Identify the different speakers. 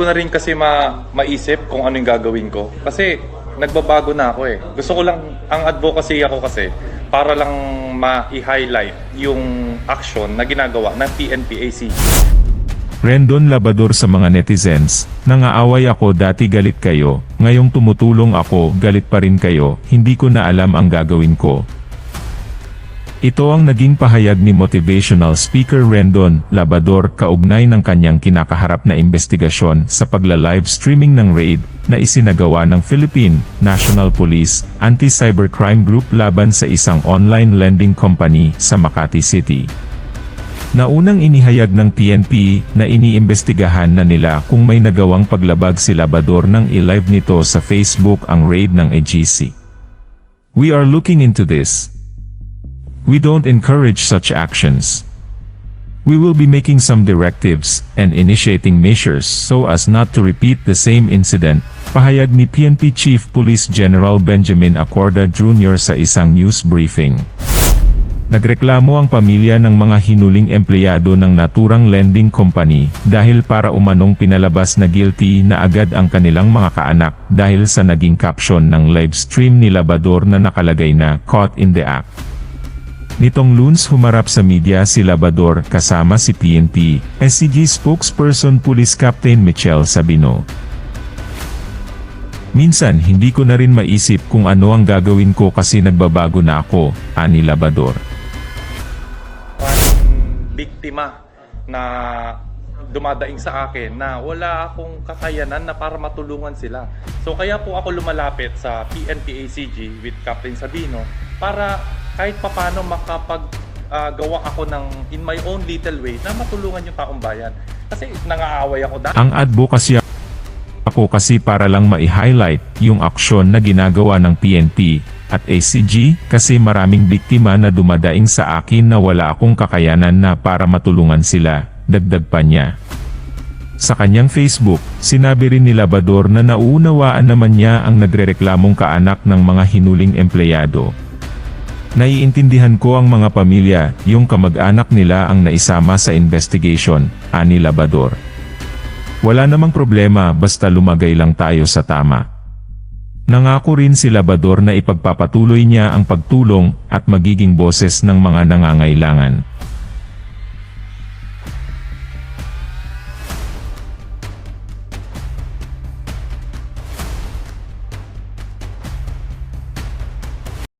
Speaker 1: ko na rin kasi maisip kung ano yung gagawin ko. Kasi nagbabago na ako eh. Gusto ko lang, ang advocacy ako kasi, para lang ma-highlight yung action na ginagawa ng PNP-ACG.
Speaker 2: Rendon Labador sa mga netizens, nangaaway ako dati galit kayo, ngayong tumutulong ako galit pa rin kayo, hindi ko na alam ang gagawin ko. Ito ang naging pahayag ni motivational speaker Rendon Labador kaugnay ng kanyang kinakaharap na investigasyon sa pagla-live streaming ng raid na isinagawa ng Philippine National Police Anti-Cybercrime Group laban sa isang online lending company sa Makati City. Naunang inihayag ng PNP na iniimbestigahan na nila kung may nagawang paglabag si Labador nang i-live nito sa Facebook ang raid ng AGC. "We are looking into this. We don't encourage such actions. We will be making some directives and initiating measures so as not to repeat the same incident," pahayag ni PNP Chief Police General Benjamin Acorda Jr. sa isang news briefing. Nagreklamo ang pamilya ng mga hinuling empleyado ng naturang lending company dahil para umanong pinalabas na guilty na agad ang kanilang mga kaanak dahil sa naging caption ng live stream ni Labador na nakalagay na "Caught in the Act." Nitong Lunes humarap sa media si Labador kasama si PNP, SCG spokesperson Police Captain Michelle Sabino. "Minsan hindi ko na rin maisip kung ano ang gagawin ko kasi nagbabago na ako," ani Labador.
Speaker 1: Biktima na dumadaing sa akin na wala akong kakayanan na para matulungan sila. So kaya po ako lumalapit sa PNP-ACG with Captain Sabino para kahit papano makapag-gawa ako ng in my own little way na matulungan yung taong bayan. Kasi nangaaway ako dahil.
Speaker 2: Ang advocacy ako kasi para lang ma-highlight yung aksyon na ginagawa ng PNP at ACG kasi maraming biktima na dumadaing sa akin na wala akong kakayanan na para matulungan sila, dagdag pa niya. Sa kanyang Facebook, sinabi rin ni Labador na nauunawaan naman niya ang nagrereklamong kaanak ng mga hinuling empleyado. "Naiintindihan ko ang mga pamilya, yung kamag-anak nila ang naisama sa investigation," ani Labador. "Wala namang problema basta lumagay lang tayo sa tama." Nangako rin si Labador na ipagpapatuloy niya ang pagtulong at magiging boses ng mga nangangailangan.